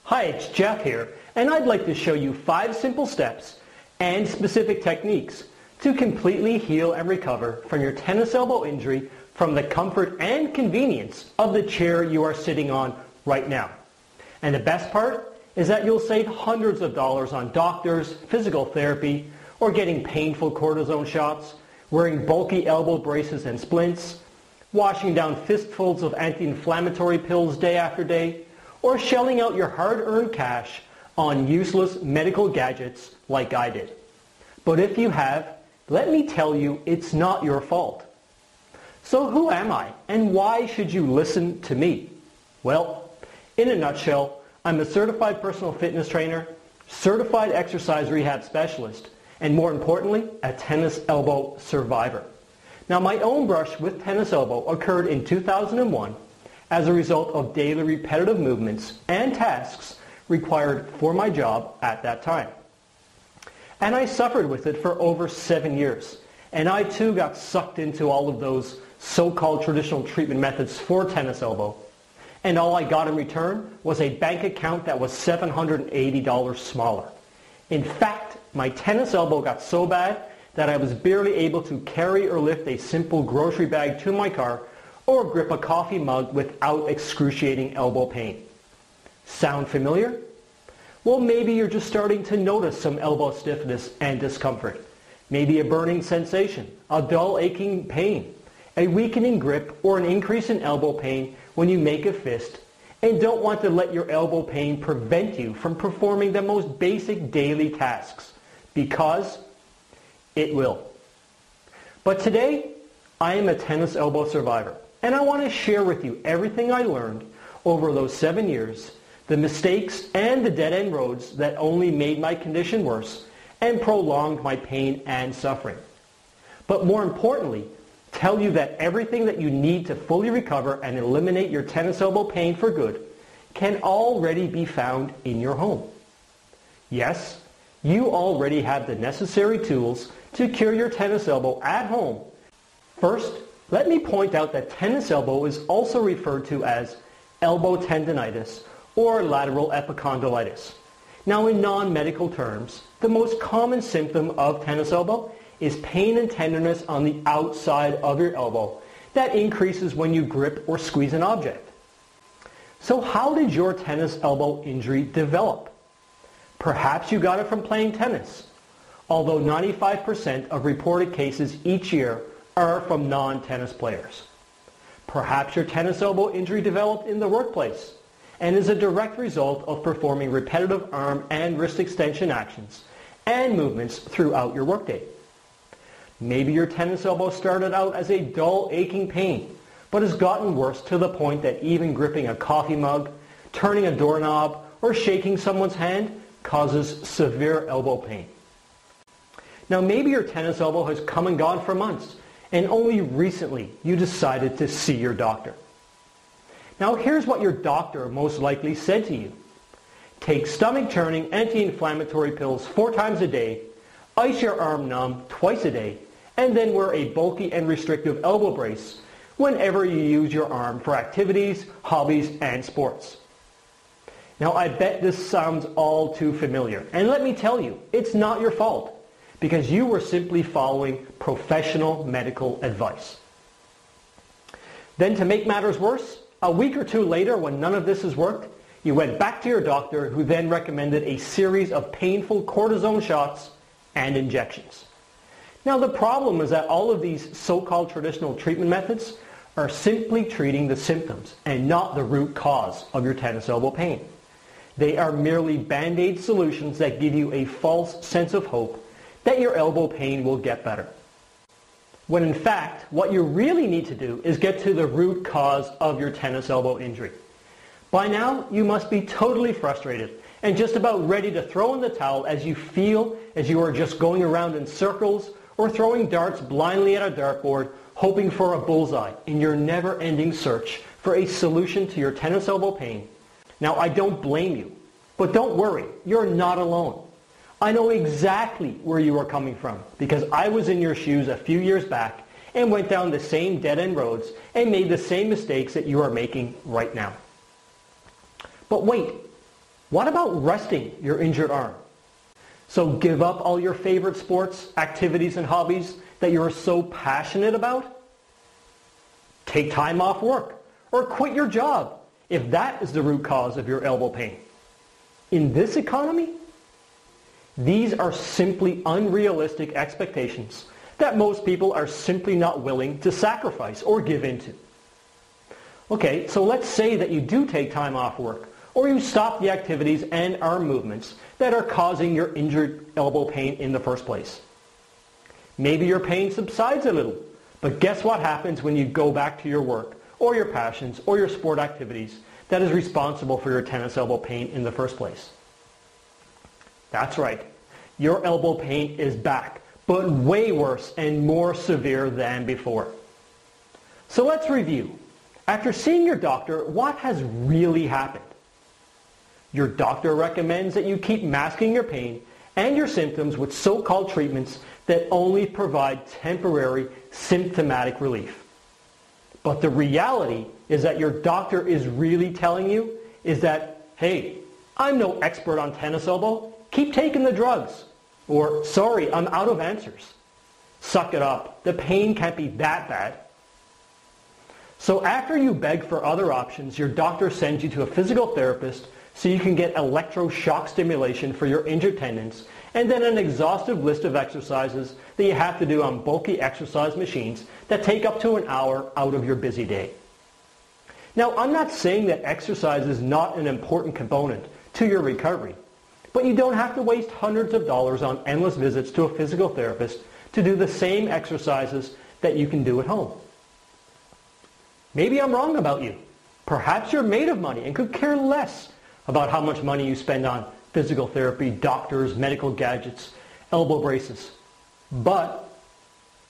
Hi, it's Jeff here, and I'd like to show you 5 simple steps and specific techniques to completely heal and recover from your tennis elbow injury from the comfort and convenience of the chair you are sitting on right now. And the best part is that you'll save hundreds of dollars on doctors, physical therapy, or getting painful cortisone shots, wearing bulky elbow braces and splints, washing down fistfuls of anti-inflammatory pills day after day, or shelling out your hard-earned cash on useless medical gadgets like I did. But if you have, let me tell you, it's not your fault. So who am I, and why should you listen to me? Well, in a nutshell, I'm a certified personal fitness trainer, certified exercise rehab specialist, and more importantly, a tennis elbow survivor. Now, my own brush with tennis elbow occurred in 2001 as a result of daily repetitive movements and tasks required for my job at that time. And I suffered with it for over 7 years. And I too got sucked into all of those so-called traditional treatment methods for tennis elbow. And all I got in return was a bank account that was $780 smaller. In fact, my tennis elbow got so bad that I was barely able to carry or lift a simple grocery bag to my car or grip a coffee mug without excruciating elbow pain. Sound familiar? Well, maybe you're just starting to notice some elbow stiffness and discomfort. Maybe a burning sensation, a dull aching pain, a weakening grip, or an increase in elbow pain when you make a fist, and don't want to let your elbow pain prevent you from performing the most basic daily tasks, because it will. But today, I am a tennis elbow survivor, and I want to share with you everything I learned over those 7 years, the mistakes and the dead-end roads that only made my condition worse and prolonged my pain and suffering. But more importantly, tell you that everything that you need to fully recover and eliminate your tennis elbow pain for good can already be found in your home. Yes, you already have the necessary tools to cure your tennis elbow at home. First, let me point out that tennis elbow is also referred to as elbow tendonitis or lateral epicondylitis. Now, in non-medical terms, the most common symptom of tennis elbow is pain and tenderness on the outside of your elbow that increases when you grip or squeeze an object. So how did your tennis elbow injury develop? Perhaps you got it from playing tennis, although 95% of reported cases each year are from non-tennis players. Perhaps your tennis elbow injury developed in the workplace and is a direct result of performing repetitive arm and wrist extension actions and movements throughout your workday. Maybe your tennis elbow started out as a dull, aching pain, but has gotten worse to the point that even gripping a coffee mug, turning a doorknob, or shaking someone's hand causes severe elbow pain. Now, maybe your tennis elbow has come and gone for months, and only recently you decided to see your doctor. Now, here's what your doctor most likely said to you. Take stomach-churning anti-inflammatory pills 4 times a day, ice your arm numb twice a day, and then wear a bulky and restrictive elbow brace whenever you use your arm for activities, hobbies, and sports. Now, I bet this sounds all too familiar, and let me tell you, it's not your fault, because you were simply following professional medical advice. Then, to make matters worse, a week or 2 later, when none of this has worked, you went back to your doctor, who then recommended a series of painful cortisone shots and injections. Now, the problem is that all of these so-called traditional treatment methods are simply treating the symptoms and not the root cause of your tennis elbow pain. They are merely band-aid solutions that give you a false sense of hope that your elbow pain will get better. When in fact, what you really need to do is get to the root cause of your tennis elbow injury. By now, you must be totally frustrated and just about ready to throw in the towel as you feel as you are just going around in circles or throwing darts blindly at a dartboard, hoping for a bullseye in your never-ending search for a solution to your tennis elbow pain. Now, I don't blame you, but don't worry, you're not alone. I know exactly where you are coming from because I was in your shoes a few years back and went down the same dead-end roads and made the same mistakes that you are making right now. But wait, What about resting your injured arm? So give up all your favorite sports, activities, and hobbies that you are so passionate about? Take time off work or quit your job if that is the root cause of your elbow pain. In this economy, these are simply unrealistic expectations that most people are simply not willing to sacrifice or give into. Okay, so let's say that you do take time off work or you stop the activities and arm movements that are causing your injured elbow pain in the first place. Maybe your pain subsides a little, but guess what happens when you go back to your work or your passions or your sport activities that is responsible for your tennis elbow pain in the first place? That's right. Your elbow pain is back, but way worse and more severe than before. So let's review. After seeing your doctor, what has really happened? Your doctor recommends that you keep masking your pain and your symptoms with so-called treatments that only provide temporary symptomatic relief. But the reality is that your doctor is really telling you is that, hey, I'm no expert on tennis elbow. Keep taking the drugs. Or, sorry, I'm out of answers. Suck it up. The pain can't be that bad. So after you beg for other options, your doctor sends you to a physical therapist so you can get electroshock stimulation for your injured tendons, and then an exhaustive list of exercises that you have to do on bulky exercise machines that take up to an hour out of your busy day. Now, I'm not saying that exercise is not an important component to your recovery, but you don't have to waste hundreds of dollars on endless visits to a physical therapist to do the same exercises that you can do at home. Maybe I'm wrong about you. Perhaps you're made of money and could care less about how much money you spend on physical therapy, doctors, medical gadgets, elbow braces. But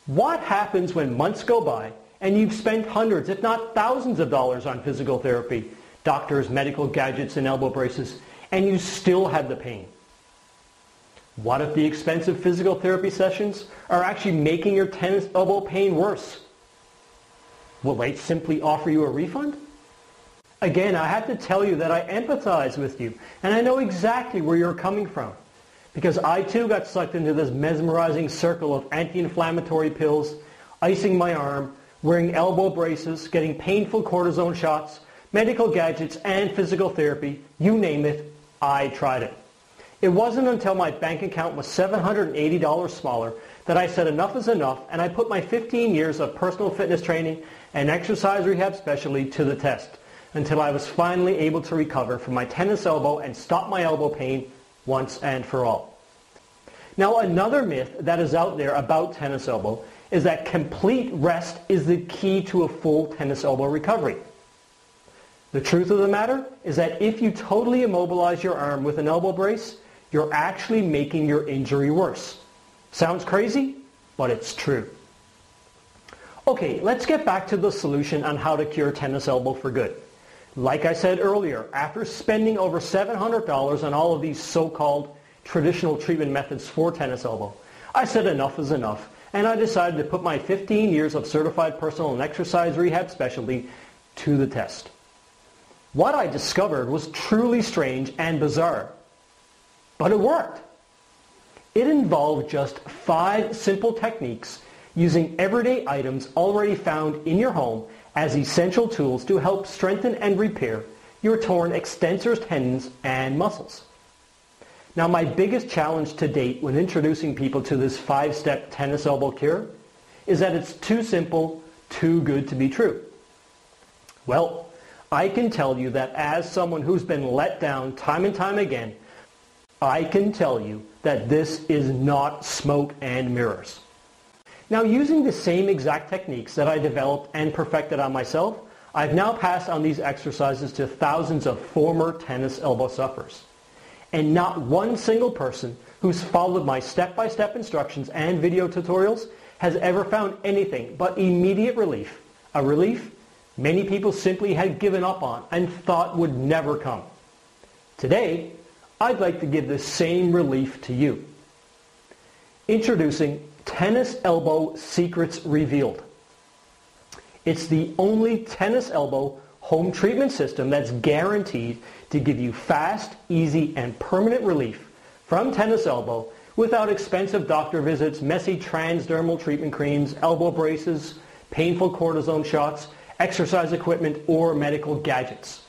what happens when months go by and you've spent hundreds, if not thousands of dollars on physical therapy, doctors, medical gadgets, and elbow braces, and you still have the pain? What if the expensive physical therapy sessions are actually making your tennis elbow pain worse? Will they simply offer you a refund? Again, I have to tell you that I empathize with you, and I know exactly where you're coming from, because I too got sucked into this mesmerizing circle of anti-inflammatory pills, icing my arm, wearing elbow braces, getting painful cortisone shots, medical gadgets, and physical therapy. You name it, I tried it. It wasn't until my bank account was $780 smaller that I said enough is enough, and I put my 15 years of personal fitness training and exercise rehab specialty to the test, until I was finally able to recover from my tennis elbow and stop my elbow pain once and for all. Now, another myth that is out there about tennis elbow is that complete rest is the key to a full tennis elbow recovery. The truth of the matter is that if you totally immobilize your arm with an elbow brace, you're actually making your injury worse. Sounds crazy, but it's true. Okay, let's get back to the solution on how to cure tennis elbow for good. Like I said earlier, after spending over $700 on all of these so-called traditional treatment methods for tennis elbow, I said enough is enough, and I decided to put my 15 years of certified personal and exercise rehab specialty to the test. What I discovered was truly strange and bizarre, but it worked. It involved just 5 simple techniques using everyday items already found in your home as essential tools to help strengthen and repair your torn extensors, tendons, and muscles. Now, my biggest challenge to date when introducing people to this 5-step tennis elbow cure is that it's too simple, too good to be true. Well, I can tell you that as someone who's been let down time and time again, I can tell you that this is not smoke and mirrors. Now, using the same exact techniques that I developed and perfected on myself, I've now passed on these exercises to thousands of former tennis elbow sufferers. And not one single person who's followed my step-by-step instructions and video tutorials has ever found anything but immediate relief, a relief many people simply had given up on and thought would never come. Today, I'd like to give the same relief to you. Introducing Tennis Elbow Secrets Revealed. It's the only tennis elbow home treatment system that's guaranteed to give you fast, easy, and permanent relief from tennis elbow without expensive doctor visits, messy transdermal treatment creams, elbow braces, painful cortisone shots, exercise equipment, or medical gadgets.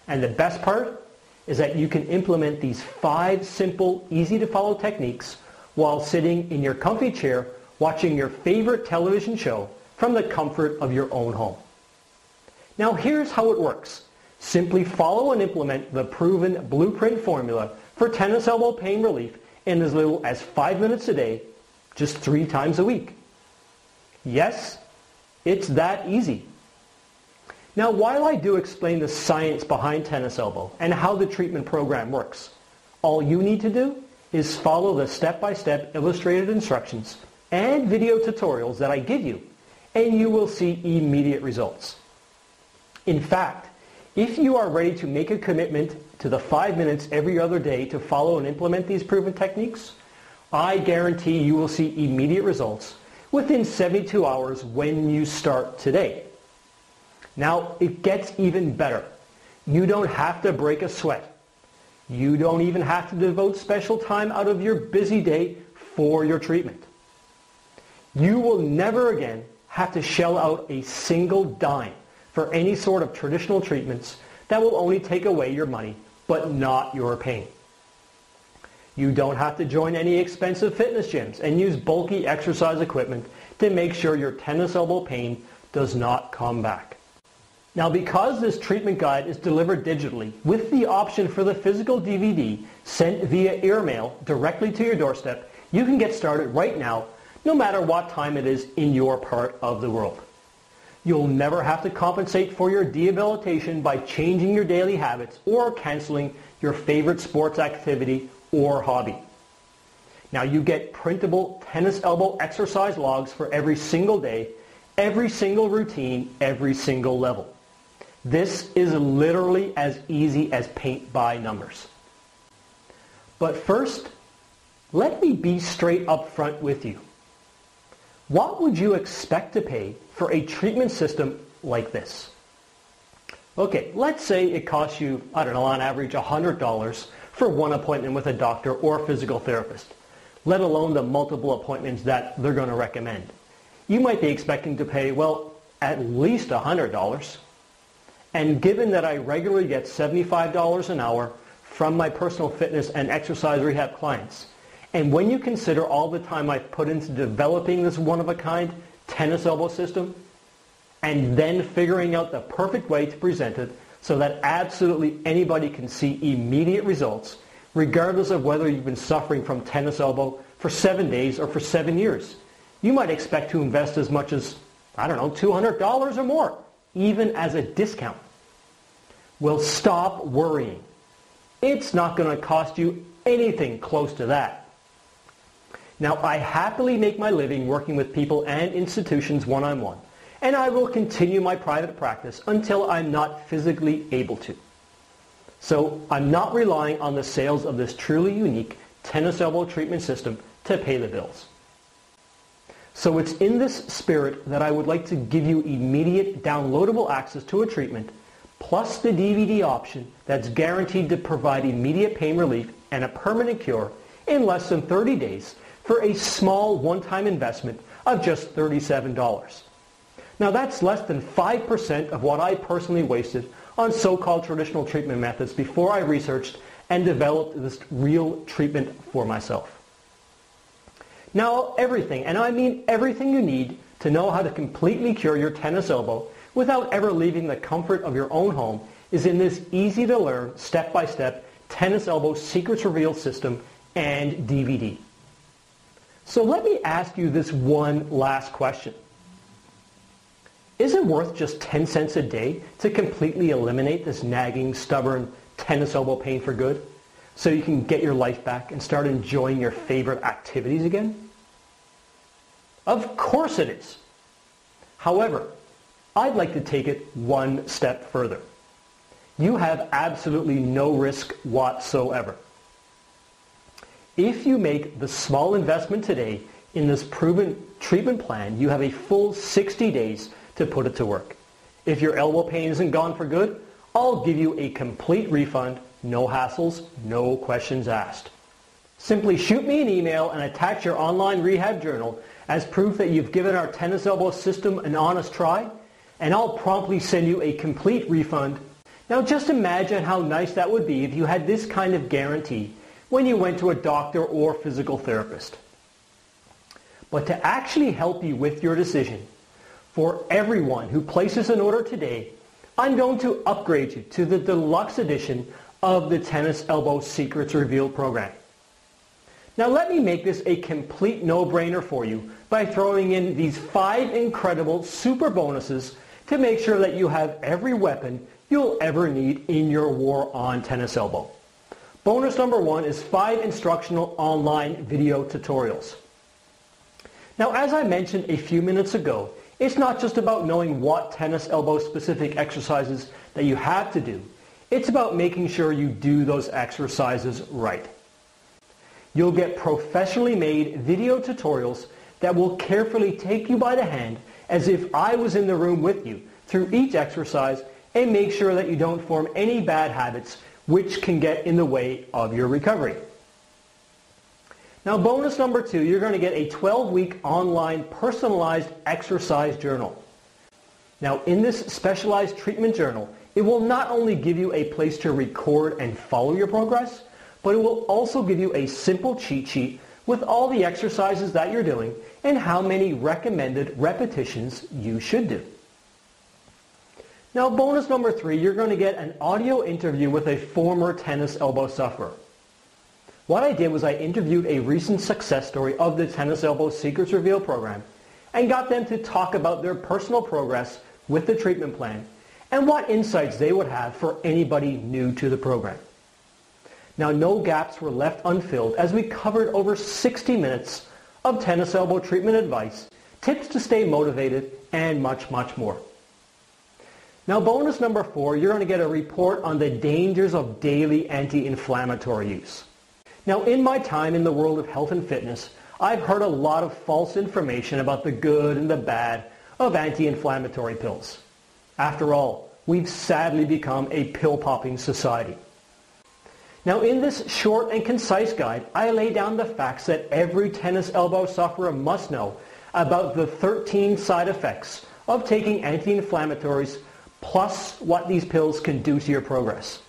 And the best part is that you can implement these 5 simple, easy-to-follow techniques while sitting in your comfy chair watching your favorite television show from the comfort of your own home. Now here's how it works. Simply follow and implement the proven blueprint formula for tennis elbow pain relief in as little as 5 minutes a day, just 3 times a week. Yes, it's that easy. Now, while I do explain the science behind tennis elbow and how the treatment program works, all you need to do is follow the step-by-step illustrated instructions and video tutorials that I give you, and you will see immediate results. In fact, if you are ready to make a commitment to the 5 minutes every other day to follow and implement these proven techniques, I guarantee you will see immediate results within 72 hours when you start today. Now, it gets even better. You don't have to break a sweat. You don't even have to devote special time out of your busy day for your treatment. You will never again have to shell out a single dime for any sort of traditional treatments that will only take away your money, but not your pain. You don't have to join any expensive fitness gyms and use bulky exercise equipment to make sure your tennis elbow pain does not come back. Now, because this treatment guide is delivered digitally with the option for the physical DVD sent via airmail directly to your doorstep, you can get started right now, no matter what time it is in your part of the world. You'll never have to compensate for your debilitation by changing your daily habits or canceling your favorite sports activity or hobby. Now, you get printable tennis elbow exercise logs for every single day, every single routine, every single level. This is literally as easy as paint by numbers. But first, let me be straight up front with you. What would you expect to pay for a treatment system like this? Okay, let's say it costs you, on average $100 for one appointment with a doctor or physical therapist, let alone the multiple appointments that they're going to recommend. You might be expecting to pay, at least $100. And given that I regularly get $75 an hour from my personal fitness and exercise rehab clients, and when you consider all the time I've put into developing this one-of-a-kind tennis elbow system, and then figuring out the perfect way to present it so that absolutely anybody can see immediate results, regardless of whether you've been suffering from tennis elbow for 7 days or for 7 years, you might expect to invest as much as, $200 or more, even as a discount. Well, stop worrying. It's not going to cost you anything close to that. Now, I happily make my living working with people and institutions one-on-one, and I will continue my private practice until I'm not physically able to. So I'm not relying on the sales of this truly unique tennis elbow treatment system to pay the bills. So it's in this spirit that I would like to give you immediate downloadable access to a treatment, plus the DVD option that's guaranteed to provide immediate pain relief and a permanent cure in less than 30 days for a small one-time investment of just $37. Now that's less than 5% of what I personally wasted on so-called traditional treatment methods before I researched and developed this real treatment for myself. Now everything, and I mean everything you need to know how to completely cure your tennis elbow without ever leaving the comfort of your own home is in this easy-to-learn, step-by-step tennis elbow secrets revealed system and DVD. So let me ask you this one last question. Is it worth just 10 cents a day to completely eliminate this nagging, stubborn tennis elbow pain for good so you can get your life back and start enjoying your favorite activities again? Of course it is. However, I'd like to take it one step further. You have absolutely no risk whatsoever. If you make the small investment today in this proven treatment plan, you have a full 60 days to put it to work. If your elbow pain isn't gone for good, I'll give you a complete refund, no hassles, no questions asked. Simply shoot me an email and attach your online rehab journal as proof that you've given our tennis elbow system an honest try, and I'll promptly send you a complete refund. Now just imagine how nice that would be if you had this kind of guarantee when you went to a doctor or physical therapist. But to actually help you with your decision, for everyone who places an order today, I'm going to upgrade you to the deluxe edition of the Tennis Elbow Secrets Revealed program. Now let me make this a complete no-brainer for you by throwing in these 5 incredible super bonuses to make sure that you have every weapon you'll ever need in your war on tennis elbow. Bonus number 1 is 5 instructional online video tutorials. Now as I mentioned a few minutes ago, it's not just about knowing what tennis elbow specific exercises that you have to do. It's about making sure you do those exercises right. You'll get professionally made video tutorials that will carefully take you by the hand as if I was in the room with you through each exercise and make sure that you don't form any bad habits which can get in the way of your recovery. Now bonus number 2, you're going to get a 12-week online personalized exercise journal. Now in this specialized treatment journal, it will not only give you a place to record and follow your progress, but it will also give you a simple cheat sheet with all the exercises that you're doing and how many recommended repetitions you should do. Now bonus number 3, you're going to get an audio interview with a former tennis elbow sufferer. What I did was I interviewed a recent success story of the Tennis Elbow Secrets Revealed program and got them to talk about their personal progress with the treatment plan and what insights they would have for anybody new to the program. Now no gaps were left unfilled as we covered over 60 minutes of tennis elbow treatment advice, tips to stay motivated, and much, much more. Now bonus number 4, you're going to get a report on the dangers of daily anti-inflammatory use. Now in my time in the world of health and fitness, I've heard a lot of false information about the good and the bad of anti-inflammatory pills. After all, we've sadly become a pill-popping society. Now in this short and concise guide, I lay down the facts that every tennis elbow sufferer must know about the 13 side effects of taking anti-inflammatories plus what these pills can do to your progress.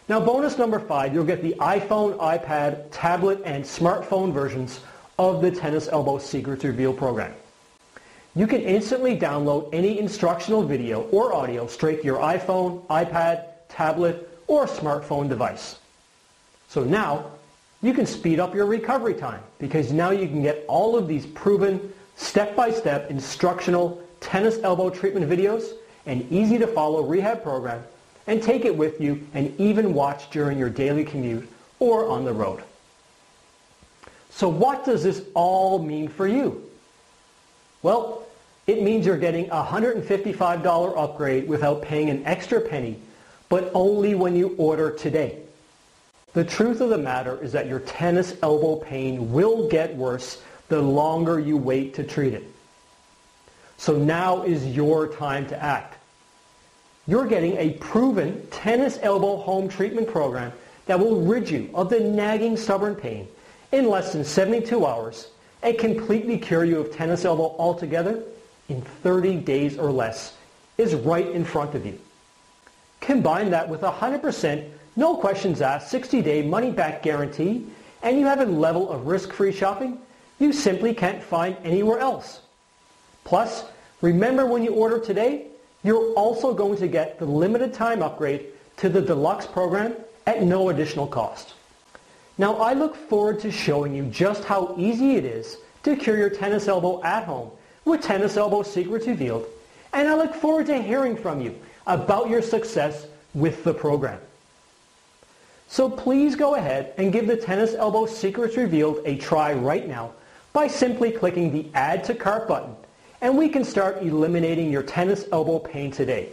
Now bonus number 5, you'll get the iPhone, iPad, tablet, and smartphone versions of the Tennis Elbow Secrets Revealed program. You can instantly download any instructional video or audio straight to your iPhone, iPad, tablet, or smartphone device. So now you can speed up your recovery time because now you can get all of these proven step-by-step instructional tennis elbow treatment videos and easy to follow rehab program and take it with you and even watch during your daily commute or on the road. So what does this all mean for you? Well, it means you're getting a $155 upgrade without paying an extra penny, but only when you order today. The truth of the matter is that your tennis elbow pain will get worse the longer you wait to treat it. So now is your time to act. You're getting a proven tennis elbow home treatment program that will rid you of the nagging stubborn pain in less than 72 hours and completely cure you of tennis elbow altogether in 30 days or less is right in front of you. Combine that with a 100% no questions asked 60-day money-back guarantee and you have a level of risk-free shopping you simply can't find anywhere else. Plus, remember when you order today, you're also going to get the limited time upgrade to the deluxe program at no additional cost. Now I look forward to showing you just how easy it is to cure your tennis elbow at home with Tennis Elbow Secrets Revealed, and I look forward to hearing from you about your success with the program. So please go ahead and give the Tennis Elbow Secrets Revealed a try right now by simply clicking the Add to Cart button, and we can start eliminating your tennis elbow pain today.